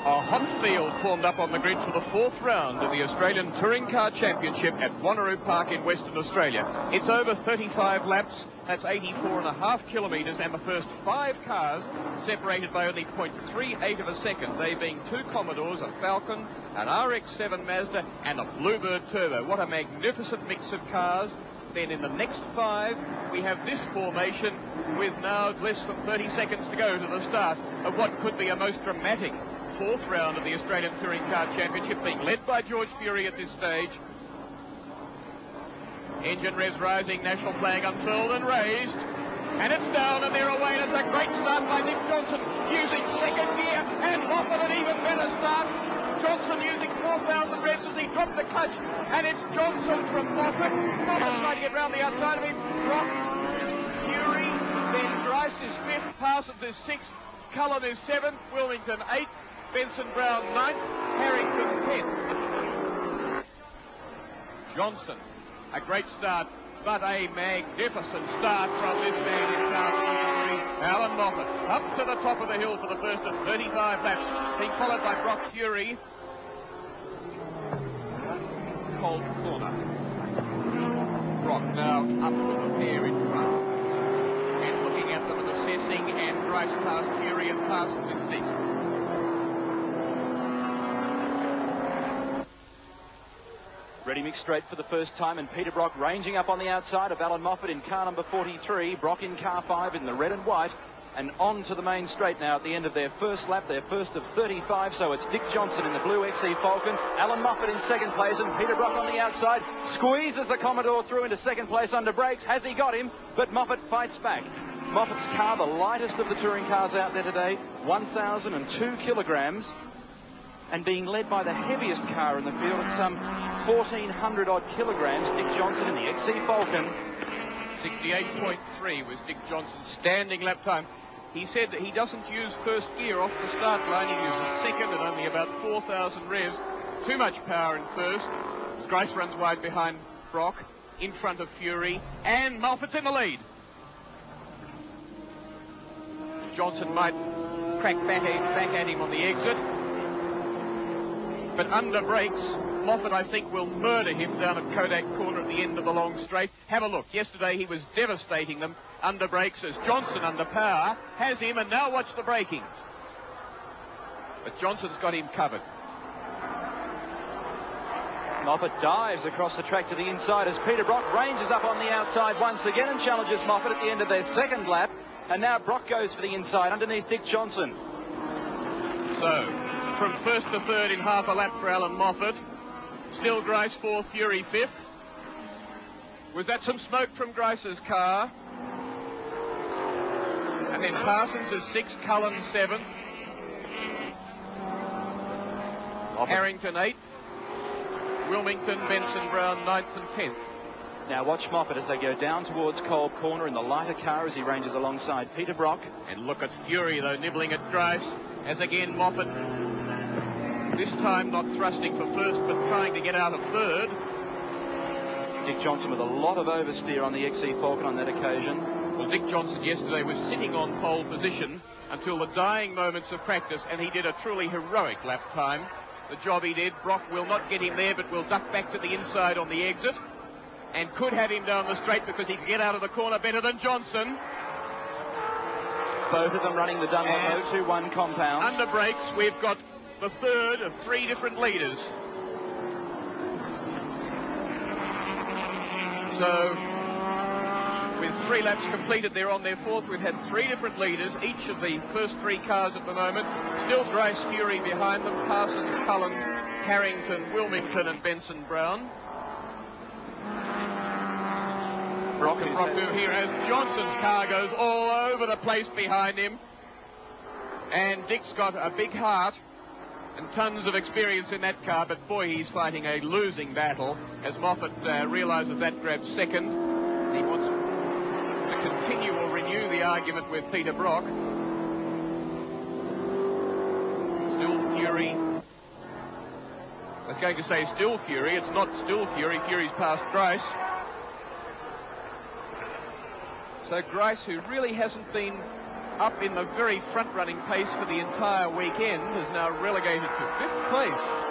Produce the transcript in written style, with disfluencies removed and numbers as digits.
A hot field formed up on the grid for the fourth round of the Australian Touring Car Championship at Wannaroo Park in Western Australia. It's over 35 laps. That's 84.5 kilometres, and the first 5 cars separated by only 0.38 of a second. They being 2 Commodores, a Falcon, an RX-7 Mazda, and a Bluebird Turbo. What a magnificent mix of cars. Then in the next 5, we have this formation with now less than 30 seconds to go to the start of what could be a most dramatic fourth round of the Australian Touring Car Championship, being led by George Fury at this stage. Engine revs rising, national flag unfurled and raised. And it's down and they're away, and it's a great start by Dick Johnson using second gear, and Moffat an even better start. Johnson using 4,000 revs as he dropped the clutch, and it's Johnson from Moffat. Moffat's trying to get round the outside of him. Brock, Fury, then Grice is 5th, Parsons is 6th, Cullen is 7th, Wilmington 8th, Benson Brown 9th, Harrington 10th. Johnson, a great start, but a magnificent start from this man in car 43, Alan Moffat, up to the top of the hill for the first of 35 laps, being followed by Brock Fury. Cold corner. Brock now up with the pair in front, and looking at them and assessing, and Grice past Fury and Parsons in 6th. Ready mixed straight for the first time, and Peter Brock ranging up on the outside of Alan Moffat in car number 43. Brock in car 5 in the red and white, and on to the main straight now at the end of their first lap, their first of 35. So it's Dick Johnson in the blue XC Falcon, Alan Moffat in second place, and Peter Brock on the outside. Squeezes the Commodore through into second place under brakes. Has he got him? But Moffat fights back. Moffat's car, the lightest of the touring cars out there today, 1,002 kilograms. And being led by the heaviest car in the field at some 1,400 odd kilograms, Dick Johnson in the XC Falcon. 68.3 was Dick Johnson's standing lap time. He said that he doesn't use first gear off the start line. He uses second and only about 4,000 revs. Too much power in first. Grice runs wide behind Brock, in front of Fury, and Moffat's in the lead. Johnson might crack back at him on the exit, but under brakes, Moffat, I think, will murder him down at Kodak Corner at the end of the long straight. Have a look. Yesterday he was devastating them under brakes, as Johnson under power has him, and now watch the braking. But Johnson's got him covered. Moffat dives across the track to the inside as Peter Brock ranges up on the outside once again and challenges Moffat at the end of their second lap. And now Brock goes for the inside underneath Dick Johnson. So, from first to third in half a lap for Alan Moffat. Still Grice 4th, Fury 5th. Was that some smoke from Grice's car? And then Parsons is 6th, Cullen 7th. Harrington 8th. Wilmington, Benson Brown 9th and 10th. Now watch Moffat as they go down towards Cold Corner in the lighter car as he ranges alongside Peter Brock. And look at Fury, though, nibbling at Grice, as again Moffat, this time not thrusting for first, but trying to get out of third. Dick Johnson with a lot of oversteer on the XC Falcon on that occasion. Well, Dick Johnson yesterday was sitting on pole position until the dying moments of practice, and he did a truly heroic lap time. The job he did. Brock will not get him there, but will duck back to the inside on the exit, and could have him down the straight because he can get out of the corner better than Johnson. Both of them running the Dunlop 021 compound. Under brakes, we've got the third of 3 different leaders. So, with 3 laps completed, they're on their 4th. We've had 3 different leaders, each of the first 3 cars at the moment. Still Grice, Fury behind them, Parsons, Cullen, Harrington, Wilmington and Benson Brown. Brock here as Johnson's car goes all over the place behind him. And Dick's got a big heart and tons of experience in that car, but boy, he's fighting a losing battle as Moffat realises that grabs second. He wants to continue or renew the argument with Peter Brock. Still Fury. I was going to say still Fury. It's not still Fury. Fury's past Grice. So Grice, who really hasn't been up in the very front-running pace for the entire weekend, is now relegated to 5th place.